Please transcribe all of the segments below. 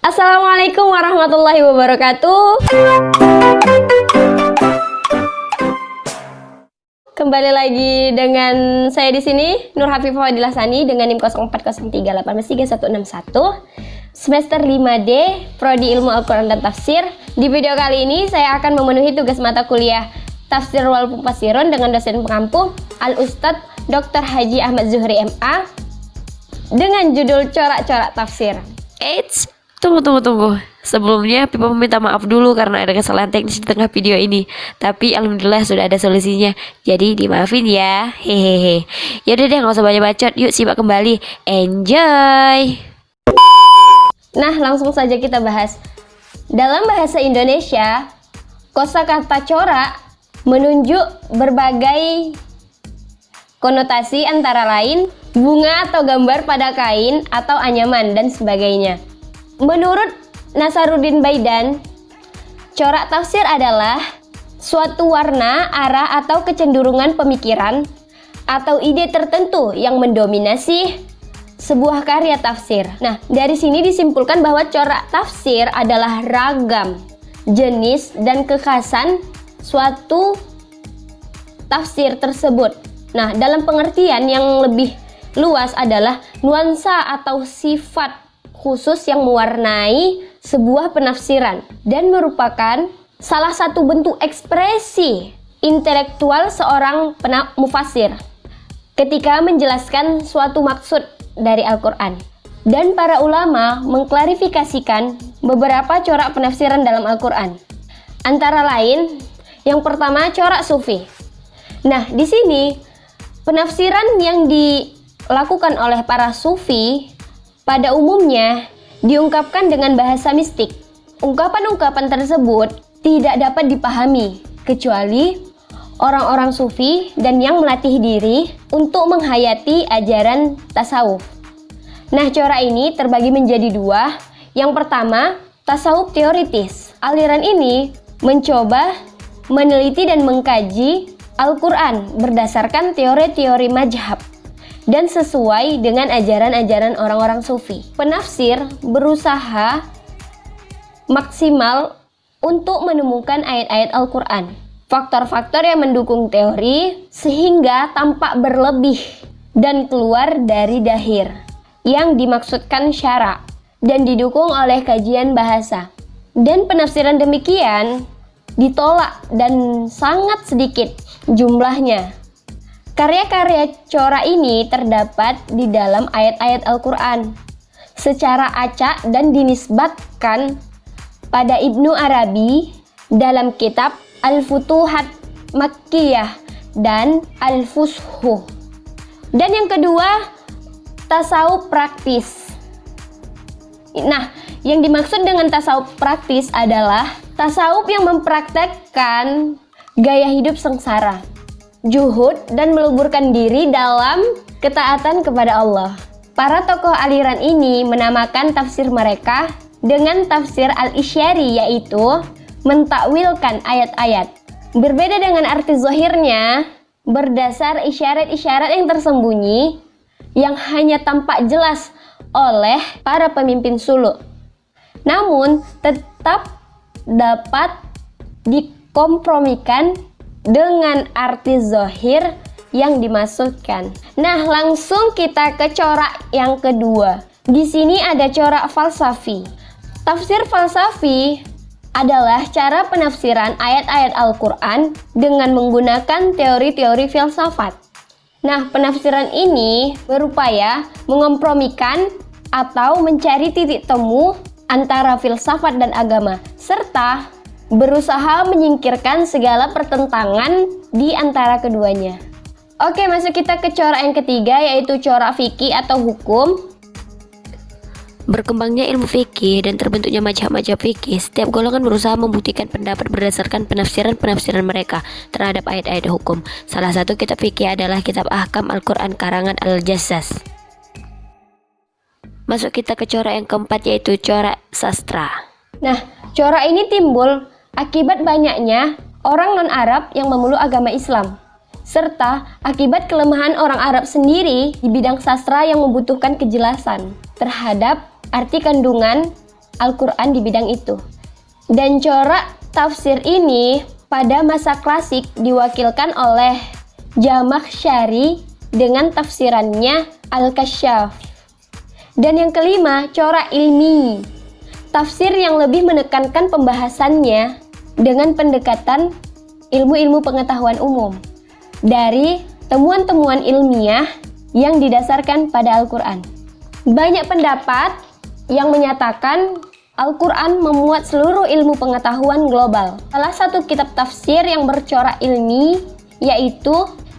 Assalamualaikum warahmatullahi wabarakatuh. Kembali lagi dengan saya di sini, Nur Hafifah Fadilah Sani dengan NIM 0403183161 semester 5D Prodi Ilmu Al-Quran dan Tafsir. Di video kali ini saya akan memenuhi tugas mata kuliah Tafsir wal Mufassirun dengan dosen pengampu Al-Ustadz Dr. Haji Ahmad Zuhri MA dengan judul Corak-Corak Tafsir. Eits, tunggu. Sebelumnya Pipa meminta maaf dulu karena ada kesalahan teknis di tengah video ini. Tapi alhamdulillah sudah ada solusinya. Jadi dimaafin ya. Hehehe. Yaudah deh, nggak usah banyak bacot. Yuk simak kembali. Enjoy. Nah, langsung saja kita bahas. Dalam bahasa Indonesia, kosakata corak menunjuk berbagai konotasi antara lain bunga atau gambar pada kain atau anyaman dan sebagainya. Menurut Nasaruddin Baidan, corak tafsir adalah suatu warna, arah, atau kecenderungan pemikiran atau ide tertentu yang mendominasi sebuah karya tafsir. Nah, dari sini disimpulkan bahwa corak tafsir adalah ragam, jenis, dan kekhasan suatu tafsir tersebut. Nah, dalam pengertian yang lebih luas adalah nuansa atau sifat khusus yang mewarnai sebuah penafsiran dan merupakan salah satu bentuk ekspresi intelektual seorang mufassir ketika menjelaskan suatu maksud dari Al-Quran. Dan para ulama mengklarifikasikan beberapa corak penafsiran dalam Al-Quran. Antara lain, yang pertama corak sufi. Nah, di sini penafsiran yang dilakukan oleh para sufi pada umumnya diungkapkan dengan bahasa mistik. Ungkapan-ungkapan tersebut tidak dapat dipahami kecuali orang-orang sufi dan yang melatih diri untuk menghayati ajaran tasawuf. Nah, corak ini terbagi menjadi dua. Yang pertama, tasawuf teoritis. Aliran ini mencoba meneliti dan mengkaji Al-Quran berdasarkan teori-teori mazhab dan sesuai dengan ajaran-ajaran orang-orang sufi. Penafsir berusaha maksimal untuk menemukan ayat-ayat Al-Quran, faktor-faktor yang mendukung teori sehingga tampak berlebih dan keluar dari dahir yang dimaksudkan syara dan didukung oleh kajian bahasa. Dan penafsiran demikian ditolak dan sangat sedikit jumlahnya. Karya-karya corak ini terdapat di dalam ayat-ayat Al-Quran secara acak dan dinisbatkan pada Ibnu Arabi dalam kitab Al-Futuhat Makkiyah dan Al-Fushuh. Dan yang kedua, tasawuf praktis. Nah, yang dimaksud dengan tasawuf praktis adalah tasawuf yang mempraktekkan gaya hidup sengsara, juhud, dan meleburkan diri dalam ketaatan kepada Allah. Para tokoh aliran ini menamakan tafsir mereka dengan tafsir al-isyari, yaitu mentakwilkan ayat-ayat. Berbeda dengan arti zahirnya, berdasar isyarat-isyarat yang tersembunyi yang hanya tampak jelas oleh para pemimpin suluk, namun tetap dapat dikompromikan dengan arti zahir yang dimaksudkan. Nah, langsung kita ke corak yang kedua. Di sini ada corak falsafi. Tafsir falsafi adalah cara penafsiran ayat-ayat Al-Quran dengan menggunakan teori-teori filsafat. Nah, penafsiran ini berupaya mengompromikan atau mencari titik temu antara filsafat dan agama, serta berusaha menyingkirkan segala pertentangan di antara keduanya. Oke, masuk kita ke corak yang ketiga, yaitu corak fikih atau hukum. Berkembangnya ilmu fikih dan terbentuknya mazhab-mazhab fikih, setiap golongan berusaha membuktikan pendapat berdasarkan penafsiran-penafsiran mereka terhadap ayat-ayat hukum. Salah satu kitab fikih adalah kitab Ahkam Al-Quran karangan Al-Jassas. Masuk kita ke corak yang keempat, yaitu corak sastra. Nah, corak ini timbul akibat banyaknya orang non-Arab yang memeluk agama Islam, serta akibat kelemahan orang Arab sendiri di bidang sastra yang membutuhkan kejelasan terhadap arti kandungan Al-Quran di bidang itu. Dan corak tafsir ini pada masa klasik diwakilkan oleh Zamakhsyari dengan tafsirannya Al-Kasyaf. Dan yang kelima, corak ilmi. Tafsir yang lebih menekankan pembahasannya dengan pendekatan ilmu-ilmu pengetahuan umum dari temuan-temuan ilmiah yang didasarkan pada Al-Quran. Banyak pendapat yang menyatakan Al-Quran memuat seluruh ilmu pengetahuan global. Salah satu kitab tafsir yang bercorak ilmi yaitu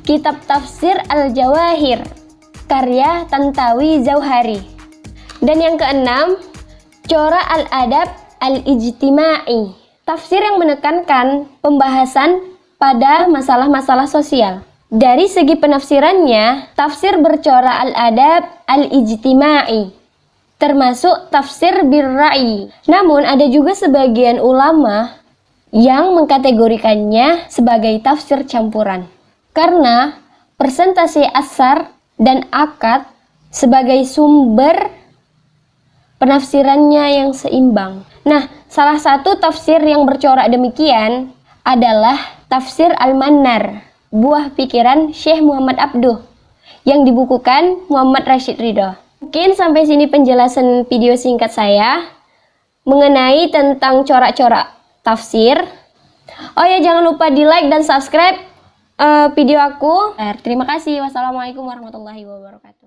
Kitab Tafsir Al-Jawahir karya Tantawi Zauhari. Dan yang keenam, corak Al-Adab Al-Ijtimai, tafsir yang menekankan pembahasan pada masalah-masalah sosial. Dari segi penafsirannya, tafsir bercorak Al-Adab Al-Ijtimai termasuk tafsir bir-ra'i. Namun ada juga sebagian ulama yang mengkategorikannya sebagai tafsir campuran karena presentasi asar dan akad sebagai sumber penafsirannya yang seimbang. Nah, salah satu tafsir yang bercorak demikian adalah tafsir Al-Mannar, buah pikiran Syekh Muhammad Abduh yang dibukukan Muhammad Rashid Ridho. Mungkin sampai sini penjelasan video singkat saya mengenai tentang corak-corak tafsir. Oh ya, jangan lupa di like dan subscribe video aku. Terima kasih. Wassalamualaikum warahmatullahi wabarakatuh.